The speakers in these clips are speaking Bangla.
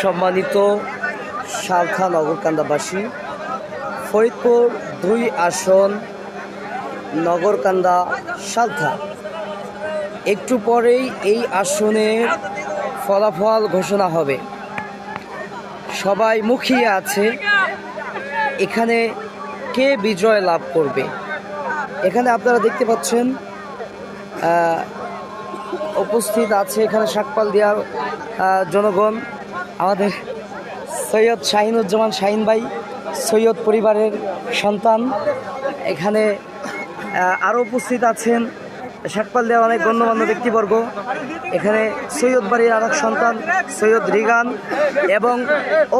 সম্মানিত সালথা নগরকান্দাবাসী, ফরিদপুর 2 আসন নগরকান্দা সালথা, একটু পরেই এই আসনের ফলাফল ঘোষণা হবে। সবাই মুখিয়ে আছে এখানে কে বিজয় লাভ করবে। এখানে আপনারা দেখতে পাচ্ছেন উপস্থিত আছে এখানে শাকপাল দেওয়ার জনগণ। আমাদের সৈয়দ শাহিনুজ্জামান শাহিন ভাই সৈয়দ পরিবারের সন্তান। এখানে আরও উপস্থিত আছেন শাকপাল দেওয়ার অনেক গণ্যমান্য ব্যক্তিবর্গ। এখানে সৈয়দ বাড়ির আরেক সন্তান সৈয়দ রিগান, এবং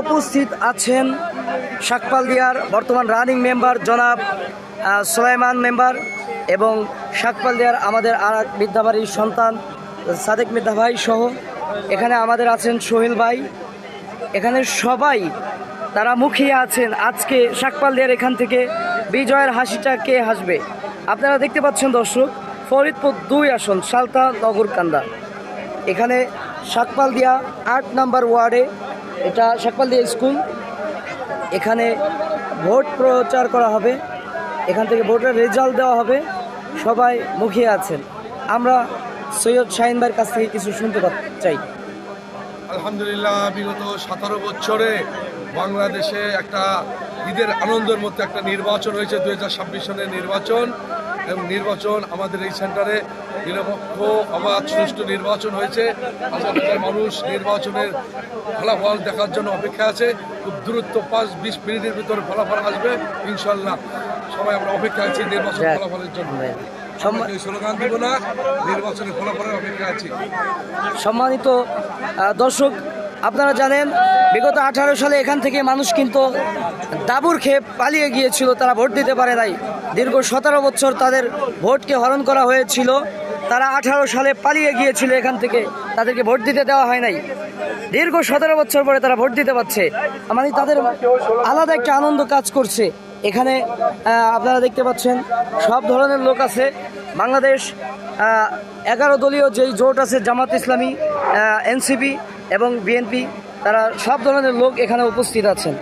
উপস্থিত আছেন শাকপাল দিয়ার বর্তমান রানিং মেম্বার জনাব সুলাইমান মেম্বার, এবং শাকপাল দেওয়ার আমাদের আর এক মিদ্যাবাড়ির সন্তান সাদেক মিদ্যা ভাই সহ এখানে আমাদের আছেন সোহেল ভাই। এখানে সবাই তারা মুখিয়ে আছেন আজকে শাকপাল দেওয়ার এখান থেকে বিজয়ের হাসিটা কে হাসবে। আপনারা দেখতে পাচ্ছেন দর্শক, ফরিদপুর 2 আসন সালথা নগরকান্দা, এখানে শাকপাল দিয়া 8 নম্বর ওয়ার্ডে, এটা শাকপাল দিয়া স্কুল। এখানে ভোট প্রচার করা হবে, এখান থেকে ভোটের রেজাল্ট দেওয়া হবে। সবাই মুখিয়ে আছেন। আমরা সৈয়দ শাহিন ভাইয়ের কাছ থেকে কিছু শুনতে চাই। আলহামদুলিল্লাহ, বিগত 17 বছরে বাংলাদেশে একটা ঈদের আনন্দের মধ্যে একটা নির্বাচন হয়েছে, 2026 সনের নির্বাচন। এবং নির্বাচন আমাদের এই সেন্টারে নিরপেক্ষ অবাধ সুষ্ঠু নির্বাচন হয়েছে। মানুষ নির্বাচনের ফলাফল দেখার জন্য অপেক্ষা আছে। খুব দ্রুত 5-20 মিনিটের ভিতরে ফলাফল আসবে ইনশাল্লাহ। সবাই আমরা অপেক্ষা আছি নির্বাচন ফলাফলের জন্য। স্লোগান দিব না, নির্বাচনের ফলাফলের অপেক্ষা আছি। সম্মানিত দর্শক, আপনারা জানেন বিগত 18 সালে এখান থেকে মানুষ কিন্তু দাবুর খেয়ে পালিয়ে গিয়েছিল, তারা ভোট দিতে পারে নাই। দীর্ঘ 17 বছর তাদের ভোটকে হরণ করা হয়েছিল। তারা 18 সালে পালিয়ে গিয়েছিল এখান থেকে, তাদেরকে ভোট দিতে দেওয়া হয় নাই। দীর্ঘ 17 বছর পরে তারা ভোট দিতে পারছে, মানে তাদের আলাদা একটা আনন্দ কাজ করছে। এখানে আপনারা দেখতে পাচ্ছেন সব ধরনের লোক আছে। বাংলাদেশ 11 দলীয় যেই জোট আছে, জামাত ইসলামী, এনসিপি এবং বিএনপি, তারা সব ধরনের লোক এখানে উপস্থিত আছেন।